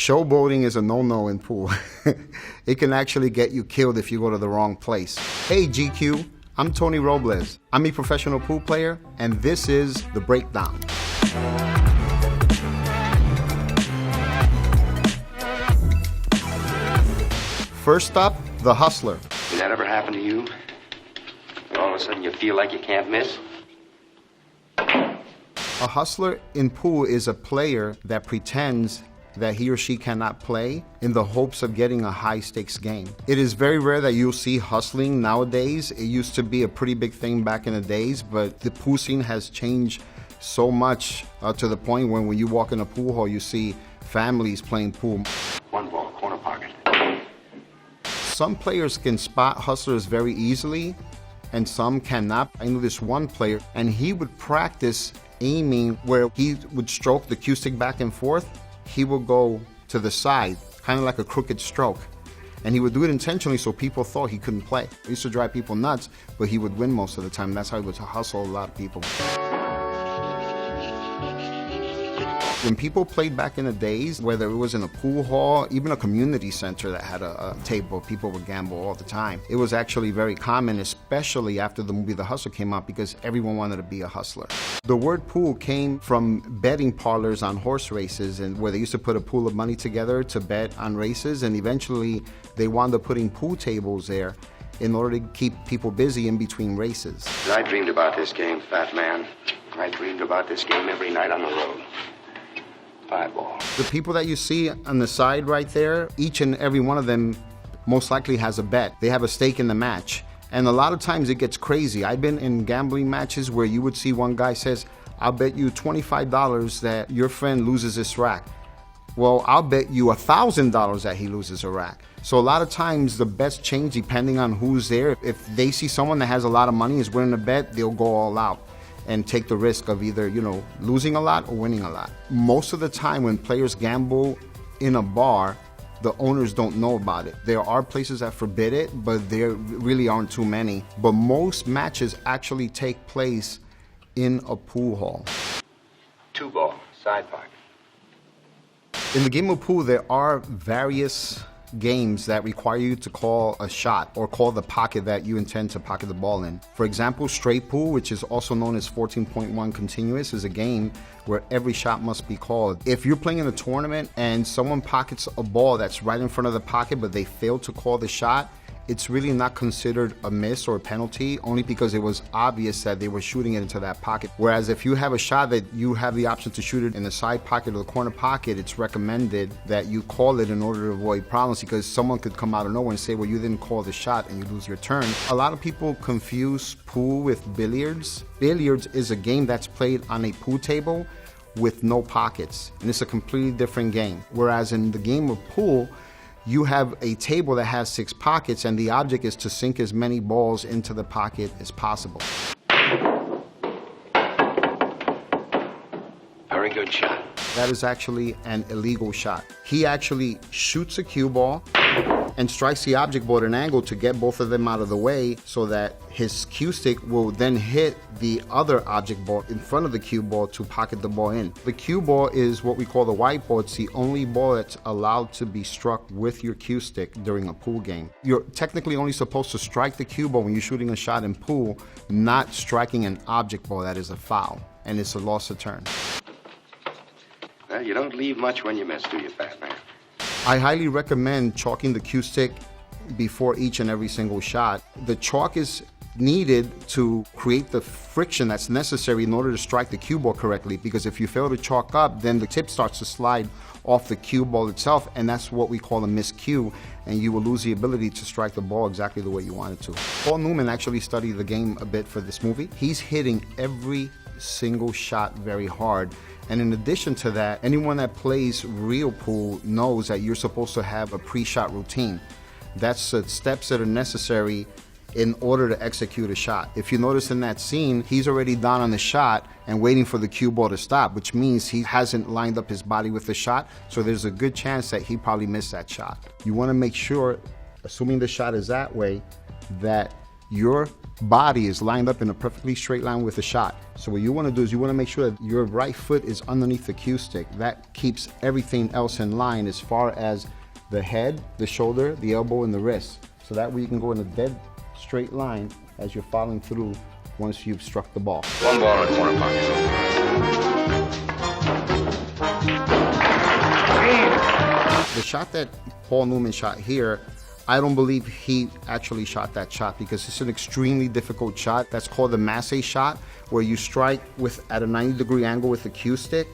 Showboating is a no-no in pool. It can actually get you killed if you go to the wrong place. Hey GQ, I'm Tony Robles. I'm a professional pool player, and this is The Breakdown. First up, The Hustler. Did that ever happen to you? All of a sudden you feel like you can't miss? A hustler in pool is a player that pretends that he or she cannot play in the hopes of getting a high-stakes game. It is very rare that you'll see hustling nowadays. It used to be a pretty big thing back in the days, but the pool scene has changed so much to the point when you walk in a pool hall, you see families playing pool. One ball, corner pocket. Some players can spot hustlers very easily, and some cannot. I know this one player, and he would practice aiming where he would stroke the cue stick back and forth. He would go to the side, kind of like a crooked stroke. And he would do it intentionally so people thought he couldn't play. It used to drive people nuts, but he would win most of the time. That's how he would hustle a lot of people. When people played back in the days, whether it was in a pool hall, even a community center that had a table, people would gamble all the time. It was actually very common, especially after the movie The Hustler came out, because everyone wanted to be a hustler. The word pool came from betting parlors on horse races, and where they used to put a pool of money together to bet on races, and eventually they wound up putting pool tables there in order to keep people busy in between races. I dreamed about this game, fat man. I dreamed about this game every night on the road. 5 ball. The people that you see on the side right there, each and every one of them most likely has a bet. They have a stake in the match. And a lot of times it gets crazy. I've been in gambling matches where you would see one guy says, I'll bet you $25 that your friend loses this rack. Well, I'll bet you $1,000 that he loses a rack. So a lot of times the bets change depending on who's there. If they see someone that has a lot of money is willing to bet, they'll go all out and take the risk of either, losing a lot or winning a lot. Most of the time when players gamble in a bar, the owners don't know about it. There are places that forbid it, but there really aren't too many. But most matches actually take place in a pool hall. 2 ball, side pocket. In the game of pool, there are various games that require you to call a shot or call the pocket that you intend to pocket the ball in. For example, straight pool, which is also known as 14.1 continuous, is a game where every shot must be called. If you're playing in a tournament and someone pockets a ball that's right in front of the pocket but they fail to call the shot, it's really not considered a miss or a penalty, only because it was obvious that they were shooting it into that pocket. Whereas if you have a shot that you have the option to shoot it in the side pocket or the corner pocket, it's recommended that you call it in order to avoid problems, because someone could come out of nowhere and say, well, you didn't call the shot, and you lose your turn. A lot of people confuse pool with billiards. Billiards is a game that's played on a pool table with no pockets, and it's a completely different game. Whereas in the game of pool, you have a table that has 6 pockets, and the object is to sink as many balls into the pocket as possible. Very good shot. That is actually an illegal shot. He actually shoots a cue ball and strikes the object ball at an angle to get both of them out of the way, so that his cue stick will then hit the other object ball in front of the cue ball to pocket the ball in. The cue ball is what we call the white ball. It's the only ball that's allowed to be struck with your cue stick during a pool game. You're technically only supposed to strike the cue ball when you're shooting a shot in pool, not striking an object ball. That is a foul, and it's a loss of turn. Well, you don't leave much when you miss, do you, fat man? I highly recommend chalking the cue stick before each and every single shot. The chalk is needed to create the friction that's necessary in order to strike the cue ball correctly, because if you fail to chalk up, then the tip starts to slide off the cue ball itself, and that's what we call a miscue, and you will lose the ability to strike the ball exactly the way you want it to. Paul Newman actually studied the game a bit for this movie. He's hitting every single shot very hard. And in addition to that, anyone that plays real pool knows that you're supposed to have a pre-shot routine. That's the steps that are necessary in order to execute a shot. If you notice in that scene, he's already down on the shot and waiting for the cue ball to stop, which means he hasn't lined up his body with the shot, so there's a good chance that he probably missed that shot. You want to make sure, assuming the shot is that way, that your body is lined up in a perfectly straight line with the shot. So what you want to do is you want to make sure that your right foot is underneath the cue stick. That keeps everything else in line as far as the head, the shoulder, the elbow, and the wrist. So that way you can go in a dead straight line as you're following through once you've struck the ball. One ball in the corner pocket. The shot that Paul Newman shot here, I don't believe he actually shot that shot because it's an extremely difficult shot. That's called the Massey shot, where you strike at a 90-degree angle with the cue stick,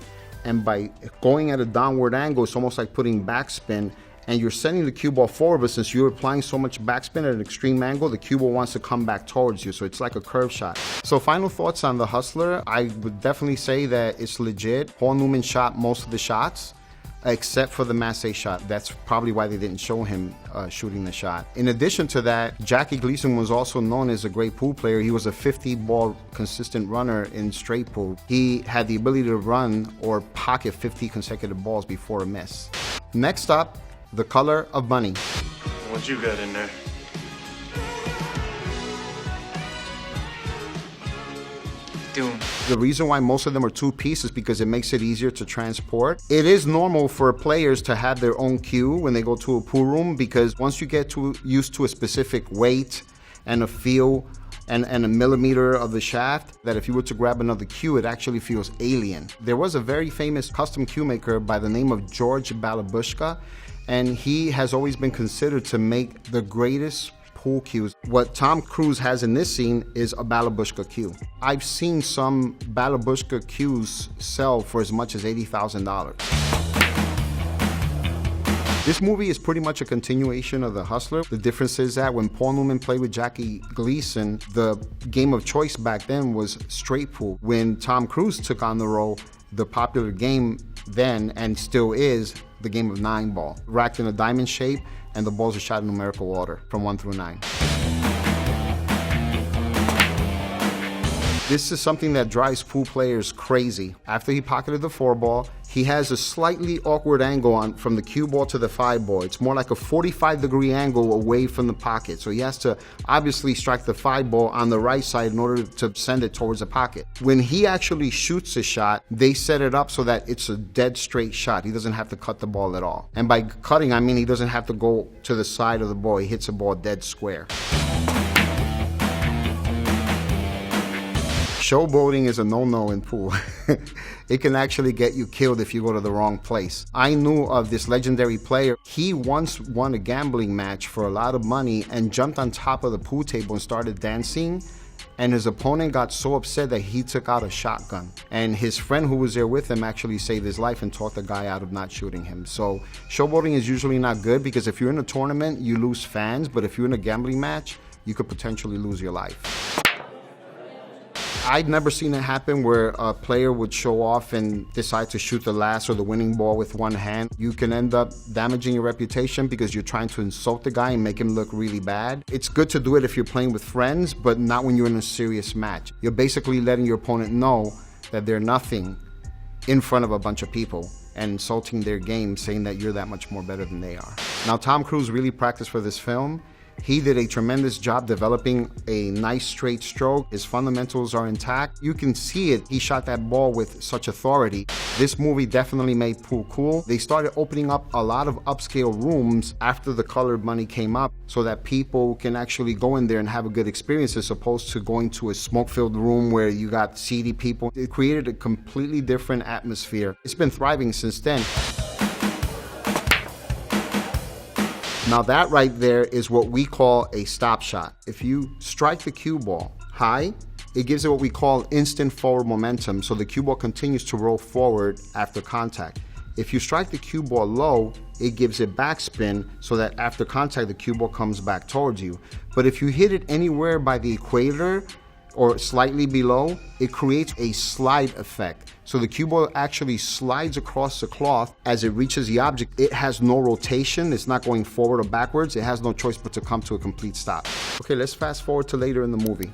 and by going at a downward angle, it's almost like putting backspin, and you're sending the cue ball forward, but since you're applying so much backspin at an extreme angle, the cue ball wants to come back towards you, so it's like a curve shot. So final thoughts on The Hustler, I would definitely say that it's legit. Paul Newman shot most of the shots, except for the Massey shot. That's probably why they didn't show him shooting the shot. In addition to that, Jackie Gleason was also known as a great pool player. He was a 50-ball consistent runner in straight pool. He had the ability to run or pocket 50 consecutive balls before a miss. Next up, The Color of Money. What you got in there? Doom. The reason why most of them are two-piece is because it makes it easier to transport. It is normal for players to have their own cue when they go to a pool room, because once you get used to a specific weight and a feel and a millimeter of the shaft, that if you were to grab another cue, it actually feels alien. There was a very famous custom cue maker by the name of George Balabushka, and he has always been considered to make the greatest pool cues. What Tom Cruise has in this scene is a Balabushka cue. I've seen some Balabushka cues sell for as much as $80,000. This movie is pretty much a continuation of The Hustler. The difference is that when Paul Newman played with Jackie Gleason, the game of choice back then was straight pool. When Tom Cruise took on the role, the popular game then, and still is, the game of 9-ball, racked in a diamond shape, and the balls are shot in numerical order from 1 through 9. This is something that drives pool players crazy. After he pocketed the 4-ball, he has a slightly awkward angle from the cue ball to the 5-ball. It's more like a 45-degree angle away from the pocket. So he has to obviously strike the 5-ball on the right side in order to send it towards the pocket. When he actually shoots a shot, they set it up so that it's a dead straight shot. He doesn't have to cut the ball at all. And by cutting, I mean he doesn't have to go to the side of the ball. He hits a ball dead square. Showboating is a no-no in pool. It can actually get you killed if you go to the wrong place. I knew of this legendary player. He once won a gambling match for a lot of money and jumped on top of the pool table and started dancing. And his opponent got so upset that he took out a shotgun. And his friend who was there with him actually saved his life and talked the guy out of not shooting him. So showboating is usually not good, because if you're in a tournament, you lose fans. But if you're in a gambling match, you could potentially lose your life. I'd never seen it happen where a player would show off and decide to shoot the last or the winning ball with one hand. You can end up damaging your reputation because you're trying to insult the guy and make him look really bad. It's good to do it if you're playing with friends, but not when you're in a serious match. You're basically letting your opponent know that they're nothing in front of a bunch of people and insulting their game, saying that you're that much more better than they are. Now, Tom Cruise really practiced for this film. He did a tremendous job developing a nice straight stroke. His fundamentals are intact. You can see it. He shot that ball with such authority. This movie definitely made pool cool. They started opening up a lot of upscale rooms after The Colored Money came up, so that people can actually go in there and have a good experience, as opposed to going to a smoke-filled room where you got seedy people. It created a completely different atmosphere. It's been thriving since then. Now that right there is what we call a stop shot. If you strike the cue ball high, it gives it what we call instant forward momentum, so the cue ball continues to roll forward after contact. If you strike the cue ball low, it gives it backspin, so that after contact, the cue ball comes back towards you. But if you hit it anywhere by the equator or slightly below, it creates a slide effect. So the cue ball actually slides across the cloth as it reaches the object. It has no rotation. It's not going forward or backwards. It has no choice but to come to a complete stop. Okay, let's fast forward to later in the movie.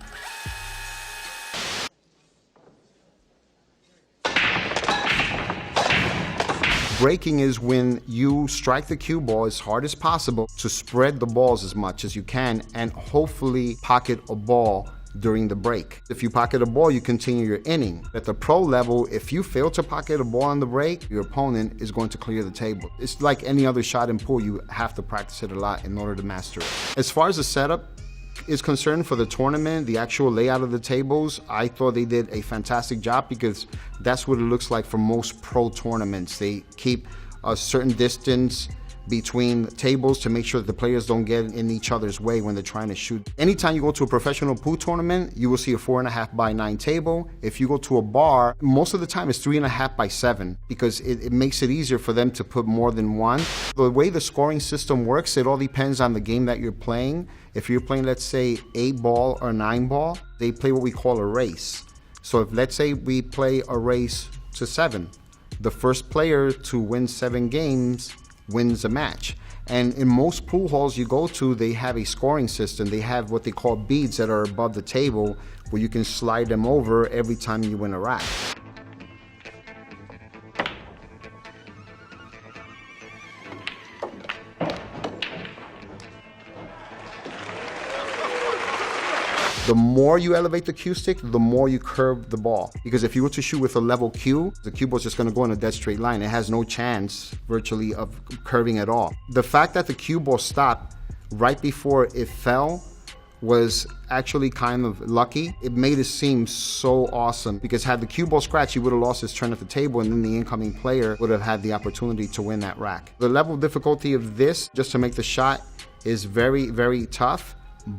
Breaking is when you strike the cue ball as hard as possible to spread the balls as much as you can and hopefully pocket a ball during the break. If you pocket a ball, you continue your inning. At the pro level, if you fail to pocket a ball on the break, your opponent is going to clear the table. It's like any other shot in pool, you have to practice it a lot in order to master it. As far as the setup is concerned for the tournament, the actual layout of the tables, I thought they did a fantastic job because that's what it looks like for most pro tournaments. They keep a certain distance between tables to make sure that the players don't get in each other's way when they're trying to shoot. Anytime you go to a professional pool tournament, you will see a 4.5 by 9 table. If you go to a bar, most of the time it's 3.5 by 7 because it makes it easier for them to put more than one. The way the scoring system works, it all depends on the game that you're playing. If you're playing, let's say, 8 ball or 9 ball, they play what we call a race. So if, let's say, we play a race to 7, the first player to win 7 games wins a match. And in most pool halls you go to, they have a scoring system. They have what they call beads that are above the table where you can slide them over every time you win a rack. The more you elevate the cue stick, the more you curve the ball. Because if you were to shoot with a level cue, the cue ball is just going to go in a dead straight line. It has no chance, virtually, of curving at all. The fact that the cue ball stopped right before it fell was actually kind of lucky. It made it seem so awesome because had the cue ball scratched, he would have lost his turn at the table and then the incoming player would have had the opportunity to win that rack. The level of difficulty of this, just to make the shot, is very, very tough.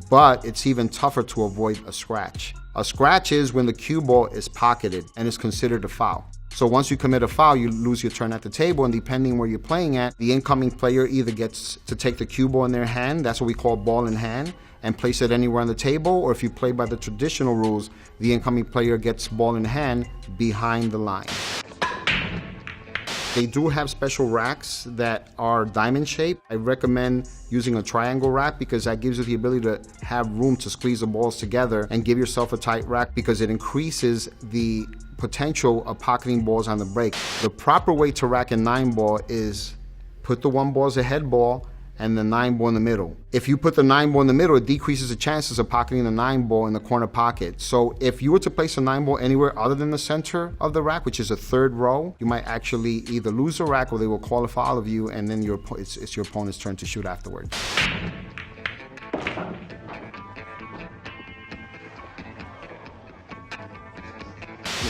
But it's even tougher to avoid a scratch. A scratch is when the cue ball is pocketed and is considered a foul. So once you commit a foul, you lose your turn at the table, and depending where you're playing at, the incoming player either gets to take the cue ball in their hand, that's what we call ball in hand, and place it anywhere on the table, or if you play by the traditional rules, the incoming player gets ball in hand behind the line. They do have special racks that are diamond shaped. I recommend using a triangle rack because that gives you the ability to have room to squeeze the balls together and give yourself a tight rack because it increases the potential of pocketing balls on the break. The proper way to rack a 9-ball is put the 1 ball as a head ball and the 9-ball in the middle. If you put the 9-ball in the middle, it decreases the chances of pocketing the 9-ball in the corner pocket. So if you were to place a 9-ball anywhere other than the center of the rack, which is a 3rd row, you might actually either lose the rack or they will call a foul of you, and then it's your opponent's turn to shoot afterwards.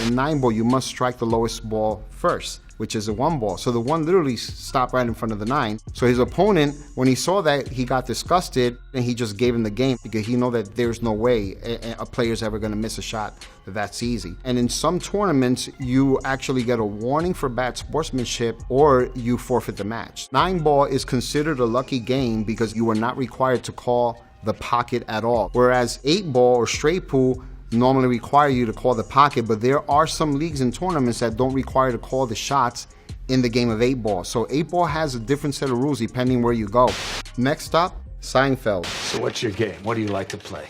In 9-ball, you must strike the lowest ball first, which is a 1 ball. So the 1 literally stopped right in front of the 9. So his opponent, when he saw that, he got disgusted and he just gave him the game because he know that there's no way a player's ever gonna miss a shot that's easy. And in some tournaments, you actually get a warning for bad sportsmanship or you forfeit the match. 9-ball is considered a lucky game because you are not required to call the pocket at all. Whereas 8-ball or straight pool normally require you to call the pocket, but there are some leagues and tournaments that don't require to call the shots in the game of 8-ball. So 8-ball has a different set of rules depending where you go. Next up, Seinfeld. So what's your game? What do you like to play?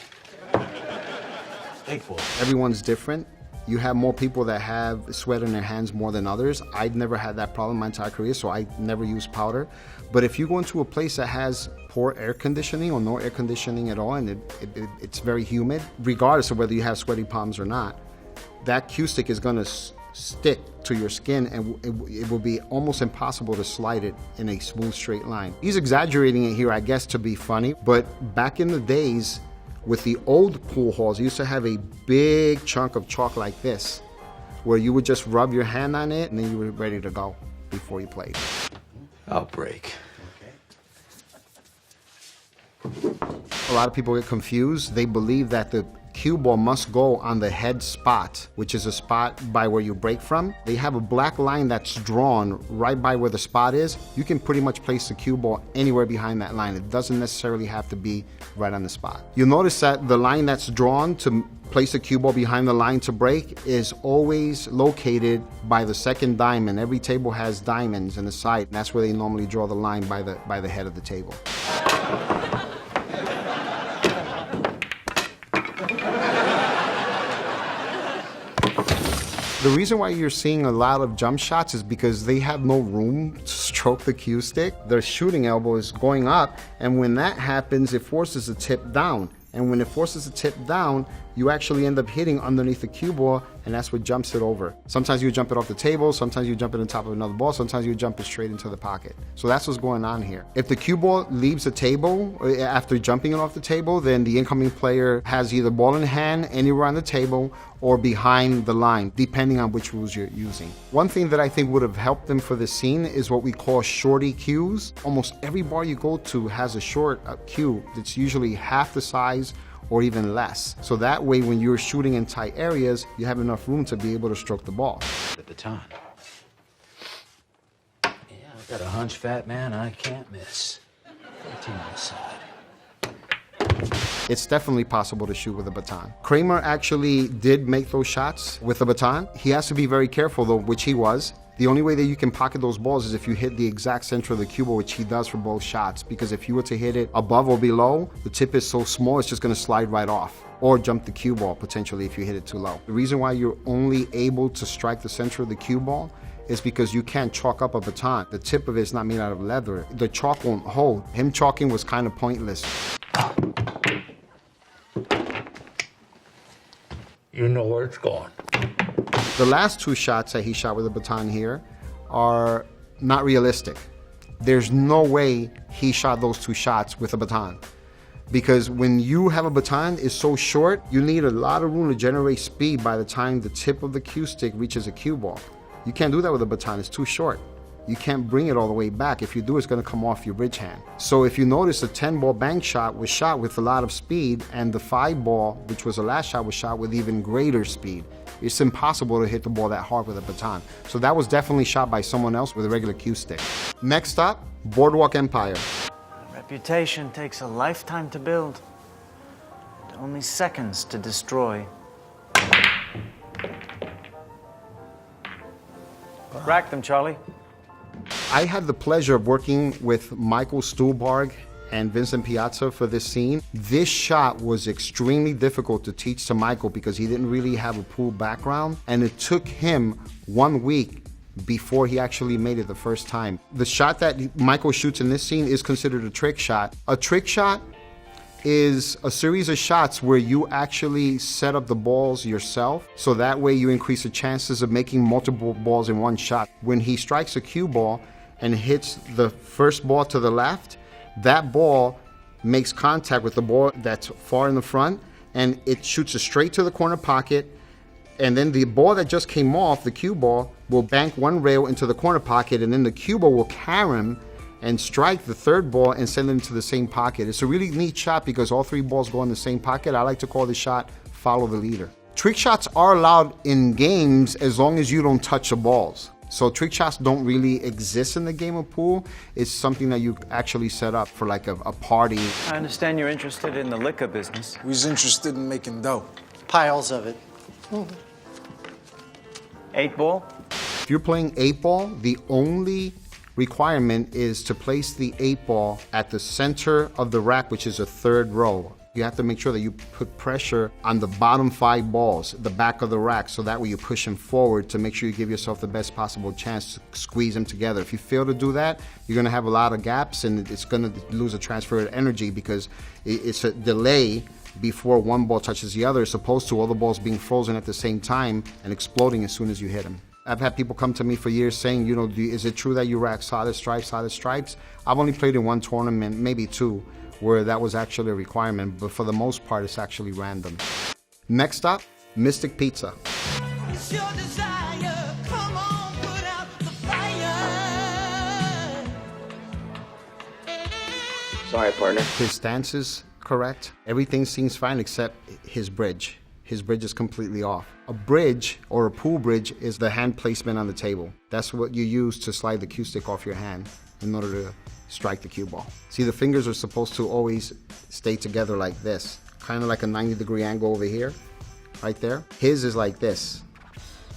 8-ball. Everyone's different. You have more people that have sweat in their hands more than others. I'd never had that problem my entire career, so I never use powder. But if you go into a place that has poor air conditioning or no air conditioning at all, and it's very humid, regardless of whether you have sweaty palms or not, that cue stick is gonna stick to your skin and it will be almost impossible to slide it in a smooth straight line. He's exaggerating it here, I guess, to be funny, but back in the days, with the old pool halls, you used to have a big chunk of chalk like this, where you would just rub your hand on it and then you were ready to go before you played. I'll break. A lot of people get confused. They believe that the cue ball must go on the head spot, which is a spot by where you break from. They have a black line that's drawn right by where the spot is. You can pretty much place the cue ball anywhere behind that line. It doesn't necessarily have to be right on the spot. You'll notice that the line that's drawn to place the cue ball behind the line to break is always located by the second diamond. Every table has diamonds in the side, and that's where they normally draw the line by the head of the table. The The reason why you're seeing a lot of jump shots is because they have no room to stroke the cue stick. Their shooting elbow is going up, and when that happens, it forces the tip down. And when it forces the tip down, you actually end up hitting underneath the cue ball, and that's what jumps it over. Sometimes you jump it off the table, sometimes you jump it on top of another ball, sometimes you jump it straight into the pocket. So that's what's going on here. If the cue ball leaves the table after jumping it off the table, then the incoming player has either ball in hand anywhere on the table or behind the line, depending on which rules you're using. One thing that I think would have helped them for this scene is what we call shorty cues. Almost every bar you go to has a short cue that's usually half the size or even less. So that way, when you're shooting in tight areas, you have enough room to be able to stroke the ball. The baton. Yeah, I've got a hunch, fat man, I can't miss. 14 on the side. It's definitely possible to shoot with a baton. Kramer actually did make those shots with a baton. He has to be very careful though, which he was. The only way that you can pocket those balls is if you hit the exact center of the cue ball, which he does for both shots. Because if you were to hit it above or below, the tip is so small, it's just gonna slide right off. Or jump the cue ball, potentially, if you hit it too low. The reason why you're only able to strike the center of the cue ball is because you can't chalk up a baton. The tip of it is not made out of leather. The chalk won't hold. Him chalking was kind of pointless. You know where it's going. The last two shots that he shot with a baton here are not realistic. There's no way he shot those two shots with a baton. Because when you have a baton, it's so short, you need a lot of room to generate speed by the time the tip of the cue stick reaches a cue ball. You can't do that with a baton, it's too short. You can't bring it all the way back. If you do, it's gonna come off your bridge hand. So if you notice, the 10-ball bank shot was shot with a lot of speed, and the 5-ball, which was the last shot, was shot with even greater speed. It's impossible to hit the ball that hard with a baton. So that was definitely shot by someone else with a regular cue stick. Next up, Boardwalk Empire. Reputation takes a lifetime to build, and only seconds to destroy. Rack them, Charlie. I had the pleasure of working with Michael Stuhlbarg and Vincent Piazza for this scene. This shot was extremely difficult to teach to Michael because he didn't really have a pool background, and it took him 1 week before he actually made it the first time. The shot that Michael shoots in this scene is considered a trick shot. A trick shot is a series of shots where you actually set up the balls yourself, so that way you increase the chances of making multiple balls in one shot. When he strikes a cue ball and hits the first ball to the left, that ball makes contact with the ball that's far in the front, and it shoots it straight to the corner pocket, and then the ball that just came off, the cue ball, will bank one rail into the corner pocket, and then the cue ball will carry him and strike the third ball and send it into the same pocket. It's a really neat shot because all three balls go in the same pocket. I like to call the shot follow the leader. Trick shots are allowed in games as long as you don't touch the balls. So trick shots don't really exist in the game of pool. It's something that you actually set up for like a party. I understand you're interested in the liquor business. We was interested in making dough. Piles of it. 8-ball? If you're playing 8-ball, the only requirement is to place the 8-ball at the center of the rack, which is a third row. You have to make sure that you put pressure on the bottom 5 balls, the back of the rack, so that way you push them forward to make sure you give yourself the best possible chance to squeeze them together. If you fail to do that, you're gonna have a lot of gaps and it's gonna lose a transfer of energy because it's a delay before one ball touches the other, as opposed to all the balls being frozen at the same time and exploding as soon as you hit them. I've had people come to me for years saying, you know, is it true that you rack solid stripes? I've only played in one tournament, maybe 2, where that was actually a requirement, but for the most part, it's actually random. Next up, Mystic Pizza. It's your desire. Come on, put out the fire. Sorry, partner. His stance is correct. Everything seems fine except his bridge. His bridge is completely off. A bridge, or a pool bridge, is the hand placement on the table. That's what you use to slide the cue stick off your hand in order to strike the cue ball. See, the fingers are supposed to always stay together like this, kind of like a 90-degree angle over here, right there. His is like this,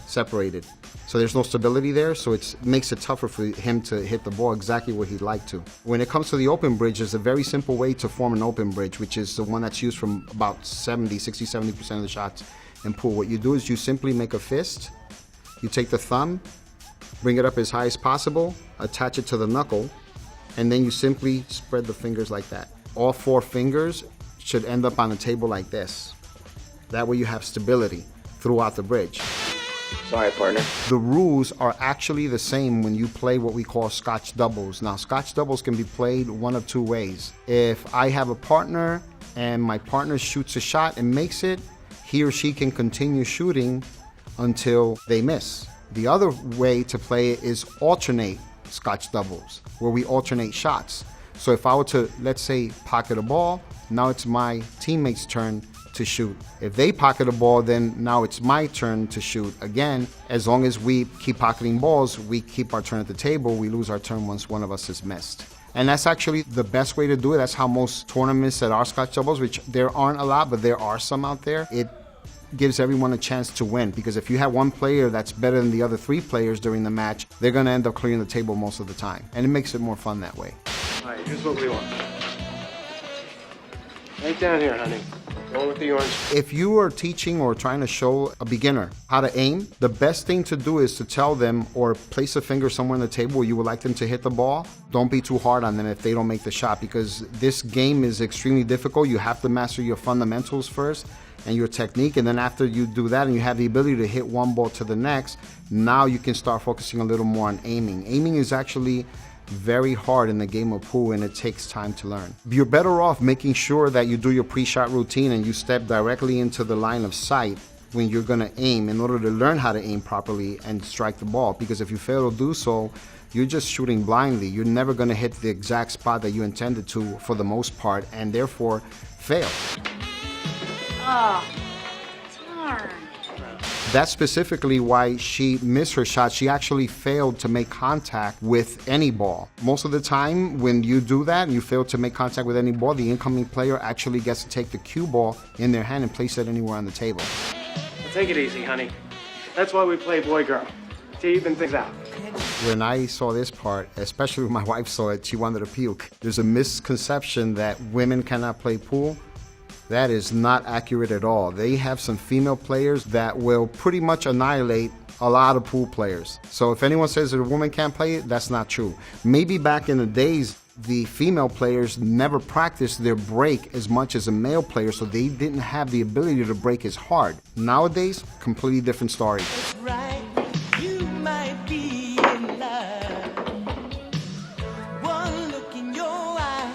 separated. So there's no stability there, so it makes it tougher for him to hit the ball exactly where he'd like to. When it comes to the open bridge, there's a very simple way to form an open bridge, which is the one that's used from about 70% of the shots in pool. What you do is you simply make a fist, You take the thumb, bring it up as high as possible, attach it to the knuckle, and then you simply spread the fingers like that. All 4 fingers should end up on the table like this. That way you have stability throughout the bridge. Sorry, partner. The rules are actually the same when you play what we call Scotch doubles. Now, Scotch doubles can be played one of 2 ways. If I have a partner and my partner shoots a shot and makes it, he or she can continue shooting until they miss. The other way to play it is alternate Scotch doubles, where we alternate shots. So if I were to, let's say, pocket a ball, now it's my teammate's turn to shoot. If they pocket a ball, then now it's my turn to shoot again. As long as we keep pocketing balls, we keep our turn at the table. We lose our turn once one of us is missed. And that's actually the best way to do it. That's how most tournaments that are Scotch doubles, which there aren't a lot, but there are some out there, it gives everyone a chance to win. Because if you have one player that's better than the other 3 players during the match, they're going to end up clearing the table most of the time. And it makes it more fun that way. All right, here's what we want. Right down here, honey. Going with the orange. If you are teaching or trying to show a beginner how to aim, the best thing to do is to tell them or place a finger somewhere on the table where you would like them to hit the ball. Don't be too hard on them if they don't make the shot, because this game is extremely difficult. You have to master your fundamentals first and your technique, and then after you do that and you have the ability to hit one ball to the next, now you can start focusing a little more on aiming. Aiming is actually very hard in the game of pool, and it takes time to learn. You're better off making sure that you do your pre-shot routine and you step directly into the line of sight when you're going to aim in order to learn how to aim properly and strike the ball. Because if you fail to do so, you're just shooting blindly. You're never going to hit the exact spot that you intended to for the most part, and therefore fail. Oh, darn. That's specifically why she missed her shot. She actually failed to make contact with any ball. Most of the time, when you do that and you fail to make contact with any ball, the incoming player actually gets to take the cue ball in their hand and place it anywhere on the table. Well, take it easy, honey. That's why we play boy-girl, to even things out. When I saw this part, especially when my wife saw it, she wanted to puke. There's a misconception that women cannot play pool. That is not accurate at all. They have some female players that will pretty much annihilate a lot of pool players. So if anyone says that a woman can't play it, that's not true. Maybe back in the days, the female players never practiced their break as much as a male player, so they didn't have the ability to break as hard. Nowadays, completely different story. That's right, you might be in love. One look in your eyes,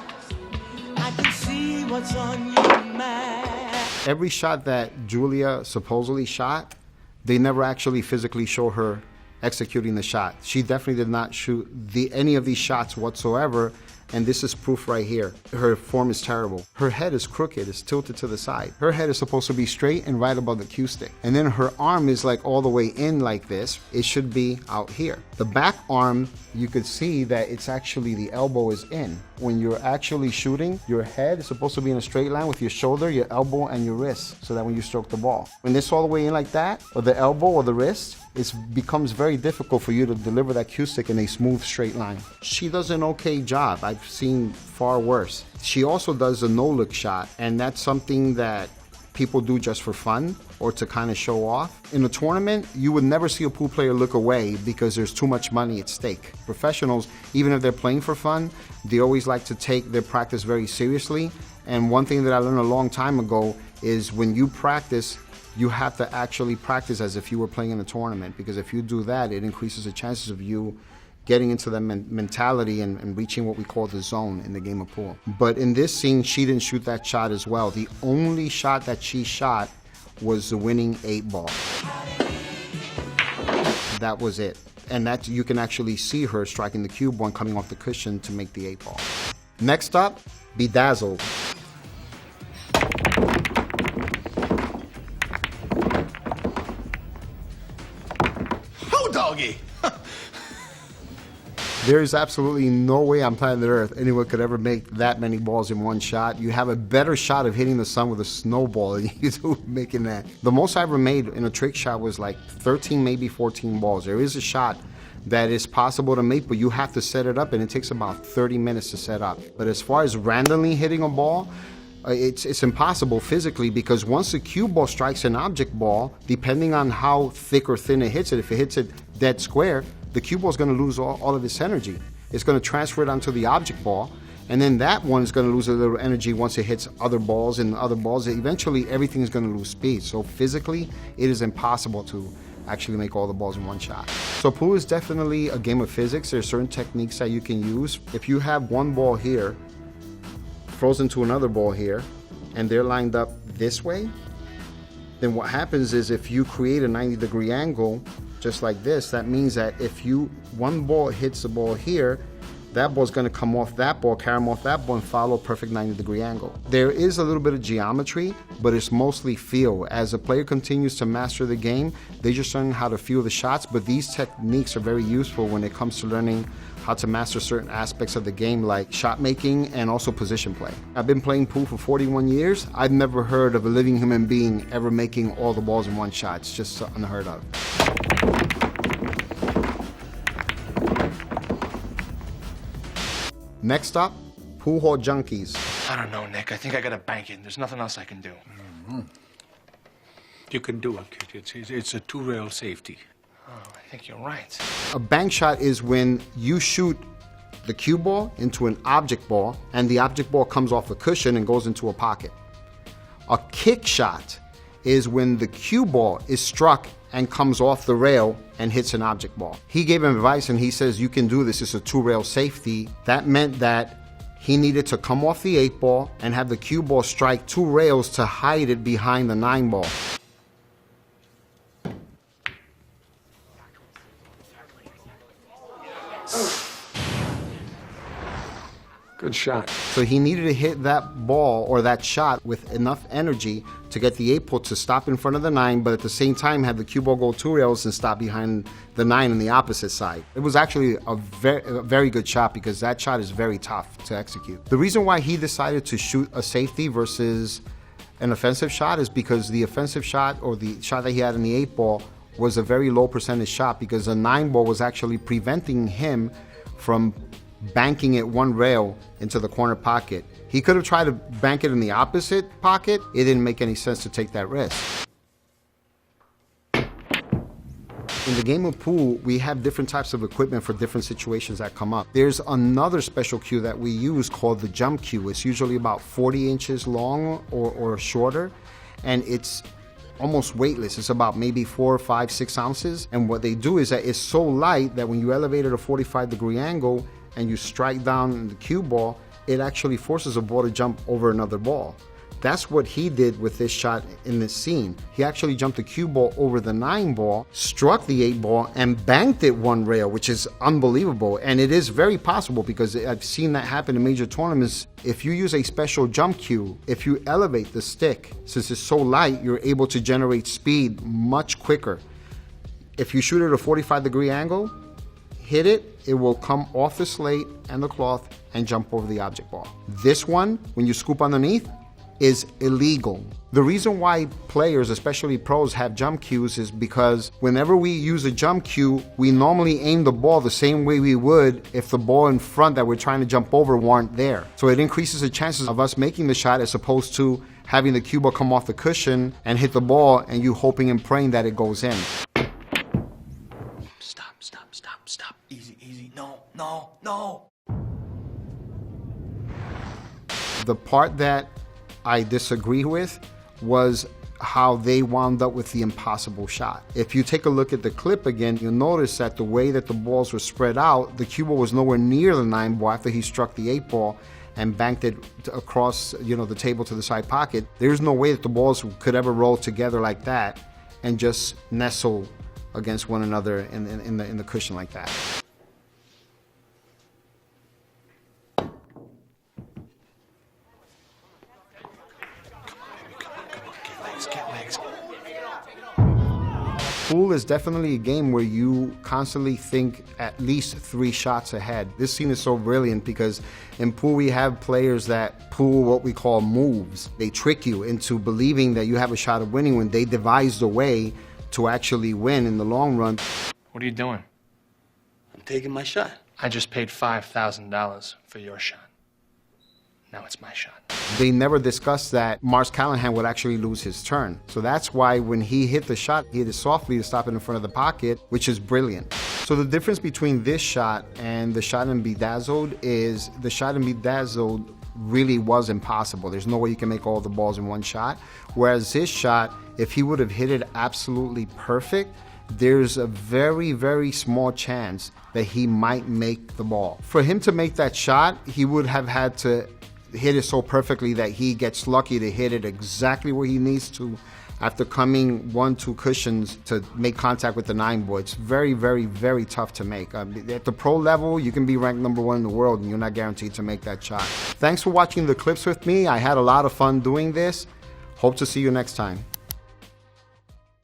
I can see what's on your mind. Every shot that Julia supposedly shot, they never actually physically show her executing the shot. She definitely did not shoot any of these shots whatsoever, and this is proof right here. Her form is terrible. Her head is crooked, it's tilted to the side. Her head is supposed to be straight and right above the cue stick. And then her arm is like all the way in like this. It should be out here. The back arm, you could see that it's actually the elbow is in. When you're actually shooting, your head is supposed to be in a straight line with your shoulder, your elbow, and your wrist, so that when you stroke the ball. When it's all the way in like that, or the elbow or the wrist, it becomes very difficult for you to deliver that cue stick in a smooth straight line. She does an okay job. I've seen far worse. She also does a no-look shot, and that's something that people do just for fun or to kind of show off. In a tournament, you would never see a pool player look away because there's too much money at stake. Professionals, even if they're playing for fun, they always like to take their practice very seriously. And one thing that I learned a long time ago is when you practice, you have to actually practice as if you were playing in a tournament, because if you do that, it increases the chances of you getting into the mentality and reaching what we call the zone in the game of pool. But in this scene, she didn't shoot that shot as well. The only shot that she shot was the winning 8-ball. That was it. And that you can actually see her striking the cue ball and coming off the cushion to make the 8-ball. Next up, Bedazzled. Oh, doggy! There is absolutely no way on planet Earth anyone could ever make that many balls in one shot. You have a better shot of hitting the sun with a snowball than you do making that. The most I ever made in a trick shot was like 13, maybe 14 balls. There is a shot that is possible to make, but you have to set it up, and it takes about 30 minutes to set up. But as far as randomly hitting a ball, it's impossible physically, because once the cue ball strikes an object ball, depending on how thick or thin it hits it, if it hits it dead square, the cue ball is going to lose all of its energy. It's going to transfer it onto the object ball, and then that one is going to lose a little energy once it hits other balls, and other balls. Eventually, everything is going to lose speed. So physically, it is impossible to actually make all the balls in one shot. So pool is definitely a game of physics. There are certain techniques that you can use. If you have one ball here, frozen to another ball here, and they're lined up this way, then what happens is if you create a 90-degree angle, just like this, that means that if one ball hits the ball here, that ball's going to come off that ball, carry them off that ball, and follow a perfect 90-degree angle. There is a little bit of geometry, but it's mostly feel. As a player continues to master the game, they just learn how to feel the shots, but these techniques are very useful when it comes to learning how to master certain aspects of the game, like shot making and also position play. I've been playing pool for 41 years. I've never heard of a living human being ever making all the balls in one shot. It's just unheard of. Next up, pool hall junkies. I don't know, Nick. I think I gotta bank it. There's nothing else I can do. You can do it, kid. It's a two-rail safety. Oh, I think you're right. A bank shot is when you shoot the cue ball into an object ball, and the object ball comes off a cushion and goes into a pocket. A kick shot is when the cue ball is struck and comes off the rail and hits an object ball. He gave him advice and he says, you can do this, it's a two-rail safety. That meant that he needed to come off the 8 ball and have the cue ball strike 2 rails to hide it behind the 9 ball. Good shot. So he needed to hit that ball or that shot with enough energy to get the 8 ball to stop in front of the 9, but at the same time have the cue ball go 2 rails and stop behind the 9 on the opposite side. It was actually a very good shot, because that shot is very tough to execute. The reason why he decided to shoot a safety versus an offensive shot is because the offensive shot, or the shot that he had in the 8 ball, was a very low percentage shot, because the 9 ball was actually preventing him from banking it 1 rail into the corner pocket. He could have tried to bank it in the opposite pocket. It didn't make any sense to take that risk. In the game of pool, we have different types of equipment for different situations that come up. There's another special cue that we use called the jump cue. It's usually about 40 inches long or shorter, and it's almost weightless. It's about maybe 4, 5, 6 ounces. And what they do is that it's so light that when you elevate it a 45-degree angle and you strike down the cue ball, it actually forces a ball to jump over another ball. That's what he did with this shot in this scene. He actually jumped the cue ball over the 9 ball, struck the 8 ball, and banked it 1 rail, which is unbelievable. And it is very possible, because I've seen that happen in major tournaments. If you use a special jump cue, if you elevate the stick, since it's so light, you're able to generate speed much quicker. If you shoot at a 45-degree angle, hit it, it will come off the slate and the cloth and jump over the object ball. This one, when you scoop underneath, is illegal. The reason why players, especially pros, have jump cues is because whenever we use a jump cue, we normally aim the ball the same way we would if the ball in front that we're trying to jump over weren't there. So it increases the chances of us making the shot, as opposed to having the cue ball come off the cushion and hit the ball and you hoping and praying that it goes in. Stop. Easy. No. The part that I disagree with was how they wound up with the impossible shot. If you take a look at the clip again, you'll notice that the way that the balls were spread out, the cue ball was nowhere near the 9 ball after he struck the 8 ball and banked it across, the table to the side pocket. There's no way that the balls could ever roll together like that and just nestle against one another in the cushion like that. Get legs. Pool is definitely a game where you constantly think at least 3 shots ahead. This scene is so brilliant because in pool we have players that pull what we call moves. They trick you into believing that you have a shot of winning when they devised a way to actually win in the long run. What are you doing? I'm taking my shot. I just paid $5,000 for your shot. Now it's my shot. They never discussed that Mars Callahan would actually lose his turn. So that's why when he hit the shot, he hit it softly to stop it in front of the pocket, which is brilliant. So the difference between this shot and the shot in Bedazzled is the shot in Bedazzled really was impossible. There's no way you can make all the balls in one shot. Whereas this shot, if he would have hit it absolutely perfect, there's a very, very small chance that he might make the ball. For him to make that shot, he would have had to hit it so perfectly that he gets lucky to hit it exactly where he needs to after coming 1-2 cushions to make contact with the 9-board. It's very, very, very tough to make. At the pro level, you can be ranked #1 in the world and you're not guaranteed to make that shot. Thanks for watching the clips with me. I had a lot of fun doing this. Hope to see you next time.